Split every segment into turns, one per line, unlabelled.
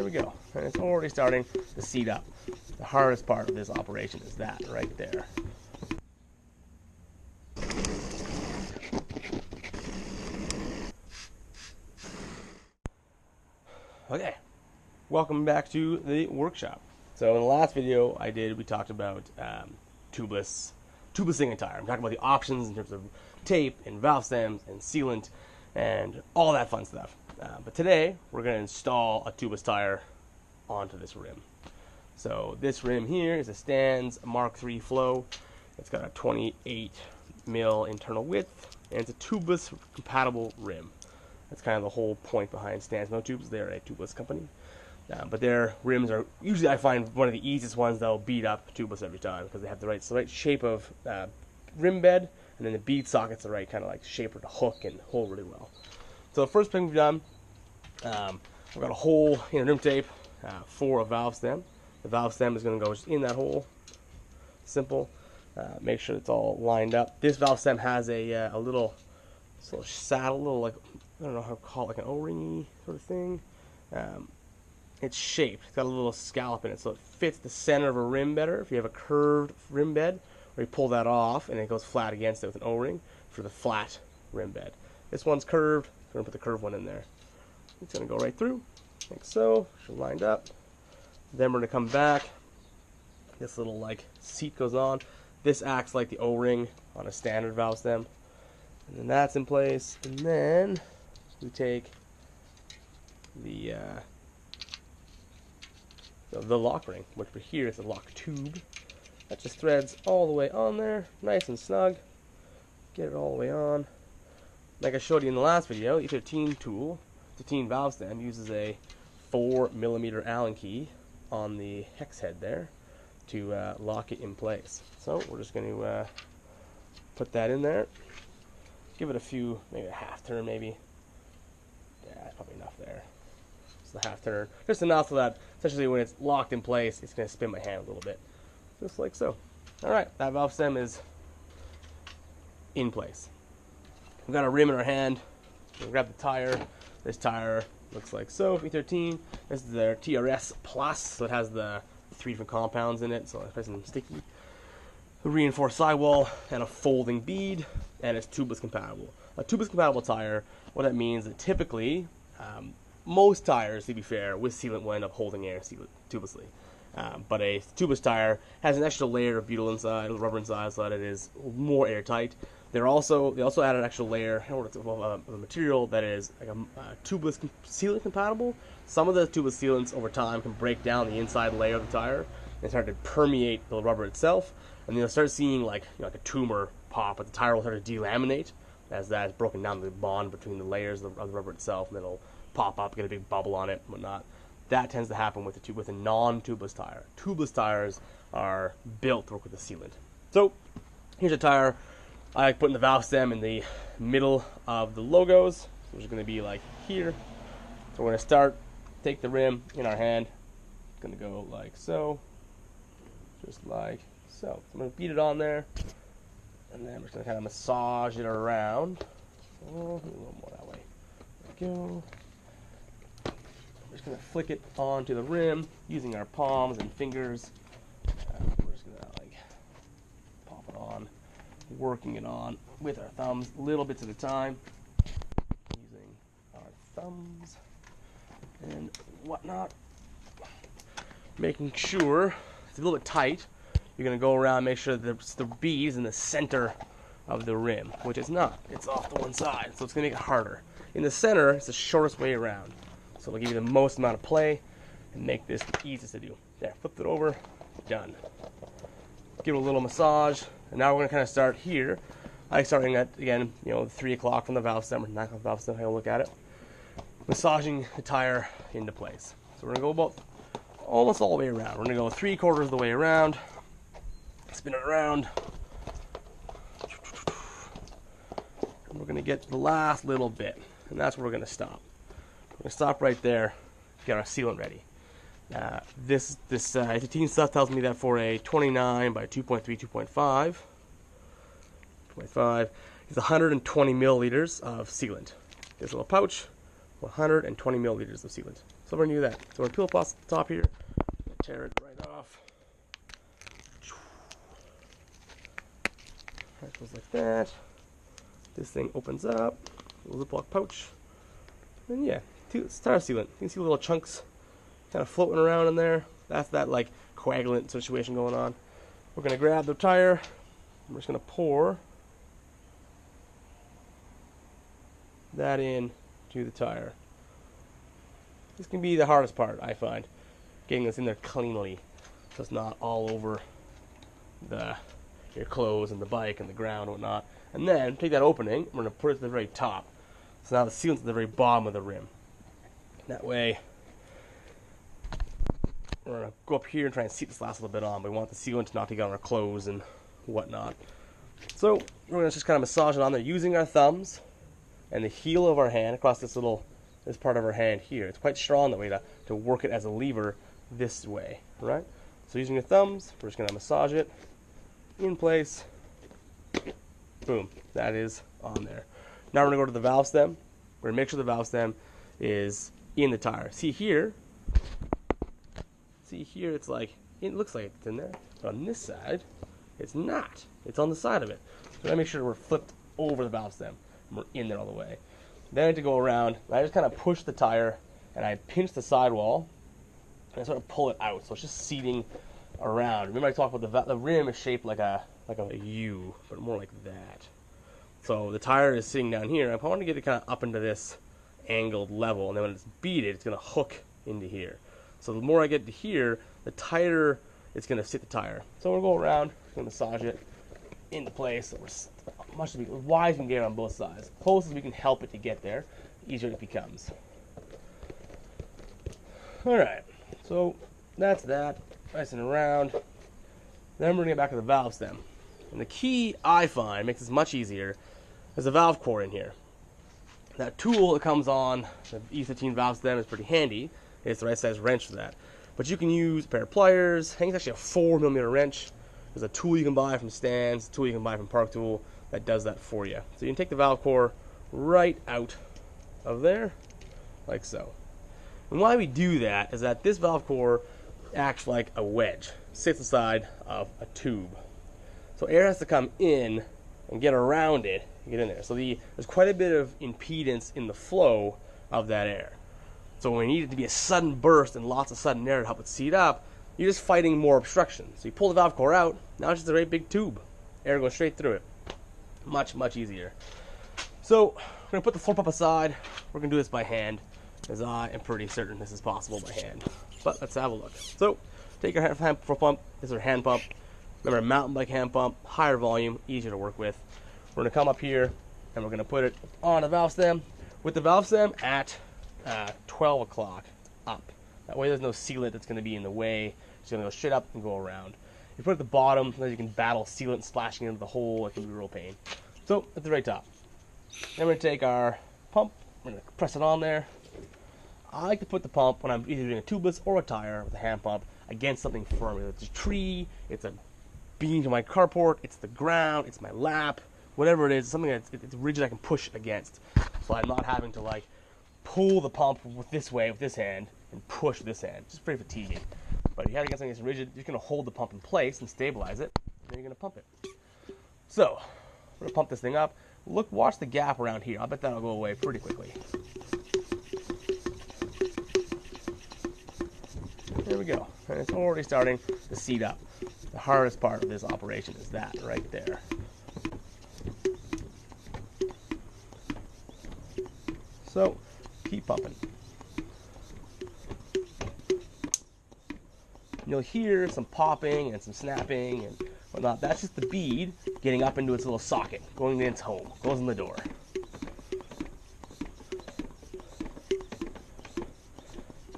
we go. And it's already starting to seat up. The hardest part of this operation is that right there. Okay, welcome back to the workshop. So in the last video we talked about tubelessing a tire. I'm talking about the options in terms of tape and valve stems and sealant and all that fun stuff. But today we're going to install a tubeless tire onto this rim. So this rim here is a Stan's Mark III Flow. It's got a 28 mil internal width, and it's a tubeless compatible rim. That's kind of the whole point behind Stan's No Tubes. They're a tubeless company. But their rims are usually, I find, one of the easiest ones that'll beat up tubeless every time because they have the right shape of rim bed, and then the bead socket's the right kind of like shape for the hook and hold really well. So the first thing we've done, we've got a hole in the rim tape for a valve stem. The valve stem is going to go just in that hole. Simple. Make sure it's all lined up. This valve stem has a little saddle, little, like, I don't know how to call it, like an O-ringy sort of thing. It's shaped. It's got a little scallop in it, so it fits the center of a rim better. If you have a curved rim bed, where you pull that off and it goes flat against it with an O-ring for the flat rim bed. This one's curved. I'm going to put the curved one in there. It's going to go right through, like so. Should lined up. Then we're going to come back. This little like seat goes on. This acts like the O-ring on a standard valve stem. And then that's in place. And then we take the lock ring, which for here is the lock tube. That just threads all the way on there, nice and snug. Get it all the way on. Like I showed you in the last video, the E13 tool, the 13 valve stem, uses a 4mm Allen key on the hex head there to lock it in place. So we're just going to put that in there. Give it a few, maybe a half turn, maybe. Yeah, that's probably enough there. Just a half turn, just enough so that, especially when it's locked in place, it's going to spin my hand a little bit, just like so. All right, that valve stem is in place. We've got a rim in our hand. We'll grab the tire. This tire looks like so. E13. This is their TRS Plus, so it has the 3 different compounds in it, so it's nice and sticky. A reinforced sidewall and a folding bead, and it's tubeless compatible. A tubeless compatible tire, what that means is that typically, most tires, to be fair, with sealant will end up holding air tubelessly. But a tubeless tire has an extra layer of butyl inside, rubber inside, so that it is more airtight. They also add an extra layer of a material that is like a tubeless sealant compatible. Some of the tubeless sealants over time can break down the inside layer of the tire and start to permeate the rubber itself, and you'll start seeing like a tumor pop, but the tire will start to delaminate as that is broken down the bond between the layers of the rubber itself, and it'll pop up, get a big bubble on it, and whatnot. That tends to happen with a non-tubeless tire. Tubeless tires are built to work with the sealant. So here's a tire. I like putting the valve stem in the middle of the logos, which is going to be like here. So we're going to start, take the rim in our hand. It's going to go like so, just like so. So I'm going to beat it on there, and then we're just going to kind of massage it around. So a little more that way. There we go. We're just going to flick it onto the rim using our palms and fingers. We're just going to like pop it on, working it on with our thumbs, little bits at a time, using our thumbs and whatnot. Making sure it's a little bit tight. You're going to go around and make sure that the bead is in the center of the rim, which it's not. It's off to one side, so it's going to make it harder. In the center, it's the shortest way around. So it'll give you the most amount of play and make this the easiest to do. There, flip it over, done. Give it a little massage, and now we're going to kind of start here. I like starting at, again, 3 o'clock from the valve stem, or 9 o'clock from the valve stem, how you look at it. Massaging the tire into place. So we're going to go about almost all the way around. We're going to go 3/4 of the way around, spin it around, and we're going to get the last little bit, and that's where we're going to stop. We're going to stop right there, get our sealant ready. This E13 stuff tells me that for a 29 by 2.3, 2.5 is 120 milliliters of sealant. This little pouch 120 milliliters of sealant. So we're going to do that. So we're going to peel it off the top here, tear it right off. That goes like that. This thing opens up, a Ziploc pouch, and yeah, it's tire sealant. You can see little chunks kind of floating around in there. That's that like coagulant situation going on. We're going to grab the tire. We're just going to pour that in to the tire. This can be the hardest part, I find, getting this in there cleanly, so it's not all over your clothes and the bike and the ground and whatnot. And then take that opening, we're going to put it to the very top. So now the sealant's at the very bottom of the rim. That way, we're going to go up here and try and seat this last little bit on. We want the sealant not to get on our clothes and whatnot. So we're going to just kind of massage it on there using our thumbs and the heel of our hand across this part of our hand here. It's quite strong that way to work it as a lever this way, right? So using your thumbs, we're just going to massage it in place. Boom, that is on there. Now we're going to go to the valve stem. We're going to make sure the valve stem is in the tire. See here, it's like, it looks like it's in there, but on this side, it's not. It's on the side of it. So we gotta make sure we're flipped over the valve stem and we're in there all the way. Then I have to go around, and I just kind of push the tire, and I pinch the sidewall, and I sort of pull it out, so it's just seating around. Remember I talked about the rim is shaped like a U, but more like that. So the tire is sitting down here. I want to get it kind of up into this angled level, and then when it's beaded, it's going to hook into here. So the more I get to here, the tighter it's going to sit the tire. So we'll go around, we'll massage it into place. So we're as much as wide as we can get on both sides. Close as we can help it to get there, easier it becomes. Alright, so that's that. Nice and around. Then we're going to get back to the valve stem. And the key, I find, makes this much easier, is the valve core in here. That tool that comes on the E15 valve stem is pretty handy. It's the right size wrench for that. But you can use a pair of pliers. I think it's actually a 4mm wrench. There's a tool you can buy from Stan's, a tool you can buy from Park Tool that does that for you. So you can take the valve core right out of there, like so. And why we do that is that this valve core acts like a wedge, sits inside of a tube. So air has to come in and get around it and get in there. So there's quite a bit of impedance in the flow of that air. So when we need it to be a sudden burst and lots of sudden air to help it seat up, you're just fighting more obstruction. So you pull the valve core out, now it's just a very big tube. Air goes straight through it. Much, much easier. So we're going to put the floor pump aside. We're going to do this by hand, as I am pretty certain this is possible by hand. But let's have a look. So take our hand floor pump. This is our hand pump. Remember, a mountain bike hand pump, higher volume, easier to work with. We're going to come up here, and we're going to put it on the valve stem, with the valve stem at 12 o'clock up. That way there's no sealant that's going to be in the way. It's going to go straight up and go around. You put it at the bottom, so you can battle sealant splashing into the hole. It can be a real pain. So at the very top. Then we're going to take our pump. We're going to press it on there. I like to put the pump when I'm either doing a tubeless or a tire with a hand pump against something firm. Either it's a tree, it's a beam to my carport, it's the ground, it's my lap, whatever it is, something that's it's rigid I can push against. So I'm not having to like pull the pump with this way with this hand and push this hand. It's just pretty fatiguing. But if you have to get something that's rigid, you're going to hold the pump in place and stabilize it, and then you're going to pump it. So we're going to pump this thing up. Watch the gap around here. I bet that'll go away pretty quickly. There we go. And it's already starting to seat up. The hardest part of this operation is that right there. So keep pumping. You'll hear some popping and some snapping and whatnot. That's just the bead getting up into its little socket, going in its home, closing the door.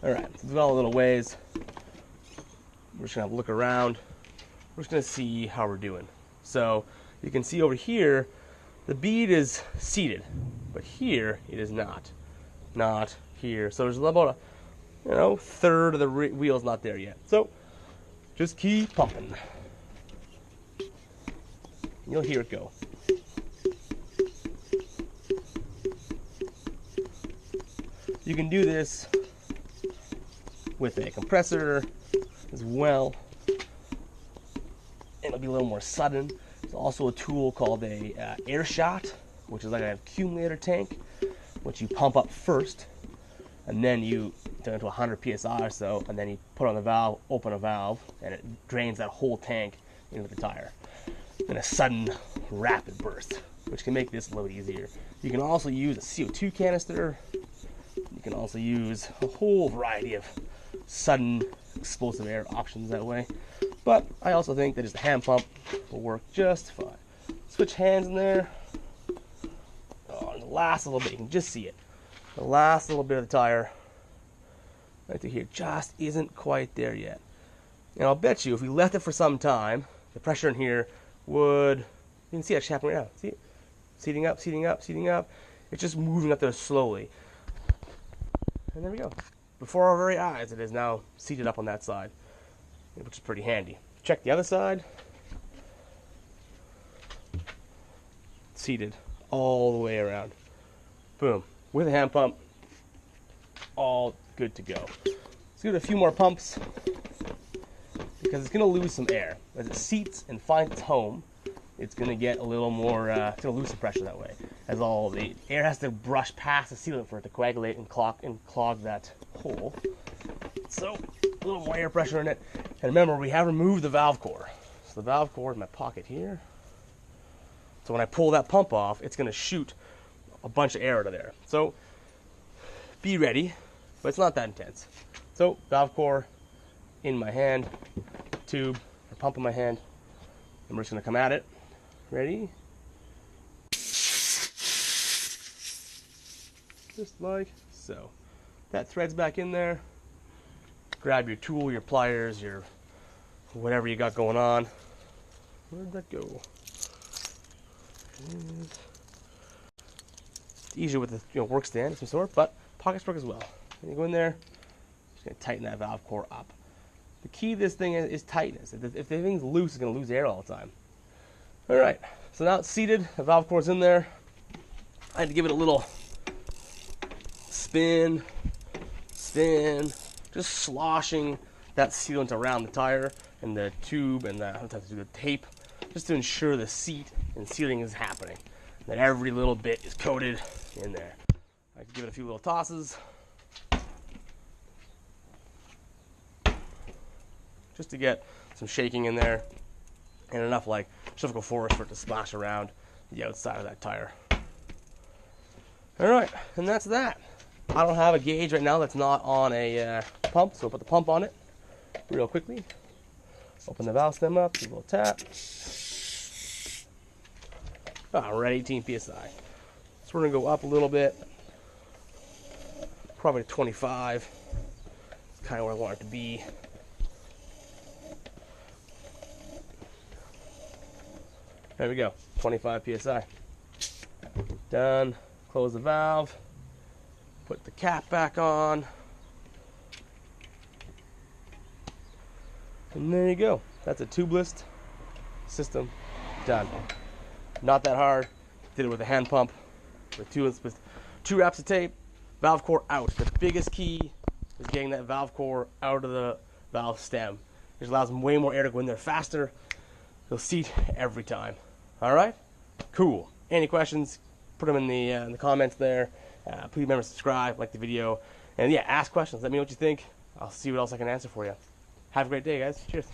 Alright, so we've got a little ways. We're just going to look around. We're just going to see how we're doing. So you can see over here, the bead is seated, but here it is not. Not here. So there's about a third of the wheel's not there yet. So just keep pumping. You'll hear it go. You can do this with a compressor as well. It'll be a little more sudden. There's also a tool called a air shot, which is like an accumulator tank, which you pump up first, and then you turn it to 100 psi or so, and then you put on the valve, open a valve, and it drains that whole tank into the tire in a sudden, rapid burst, which can make this a little easier. You can also use a CO2 canister. You can also use a whole variety of sudden explosive air options that way. But I also think that just a hand pump will work just fine. Switch hands in there. Oh, and the last little bit, you can just see it. The last little bit of the tire, right through here, just isn't quite there yet. And I'll bet you if we left it for some time, the pressure in here would, you can see it happening right now. See it? Seating up, seating up, seating up. It's just moving up there slowly. And there we go. Before our very eyes, it is now seated up on that side, which is pretty handy. Check the other side. Seated all the way around. Boom. With a hand pump, all good to go. Let's give it a few more pumps because it's going to lose some air. As it seats and finds its home, it's going to get a little more, it's going to lose some pressure that way. As all the air has to brush past the sealant for it to coagulate and clog that hole. So, a little more air pressure in it. And remember, we have removed the valve core. So the valve core is in my pocket here. So when I pull that pump off, it's going to shoot a bunch of air out of there. So be ready, but it's not that intense. So valve core in my hand, tube or pump in my hand, and we're just going to come at it. Ready? Just like so. That thread's back in there. Grab your tool, your pliers, your whatever you got going on. Where'd that go? It's easier with the workstand of some sort, but pockets work as well. And you go in there, just gonna tighten that valve core up. The key to this thing is tightness. If the thing's loose, it's gonna lose air all the time. All right, so now it's seated. The valve core's in there. I had to give it a little spin, just sloshing that sealant around the tire and the tube and the tape, just to ensure the seat and sealing is happening, that every little bit is coated in there. I can give it a few little tosses, just to get some shaking in there, and enough like centrifugal force for it to splash around the outside of that tire. Alright, and that's that. I don't have a gauge right now that's not on a pump, so I'll put the pump on it real quickly. Open the valve stem up, do a little tap. We're at 18 psi. So we're going to go up a little bit, probably to 25. It's kind of where I want it to be. There we go, 25 psi. Done. Close the valve. Put the cap back on. And there you go. That's a tubeless system done. Not that hard. Did it with a hand pump, with two wraps of tape, valve core out. The biggest key is getting that valve core out of the valve stem. It allows way more air to go in there faster. It'll seat every time. All right? Cool. Any questions? Put them in the comments there. Please remember to subscribe, like the video, and yeah, ask questions. Let me know what you think. I'll see what else I can answer for you. Have a great day, guys. Cheers.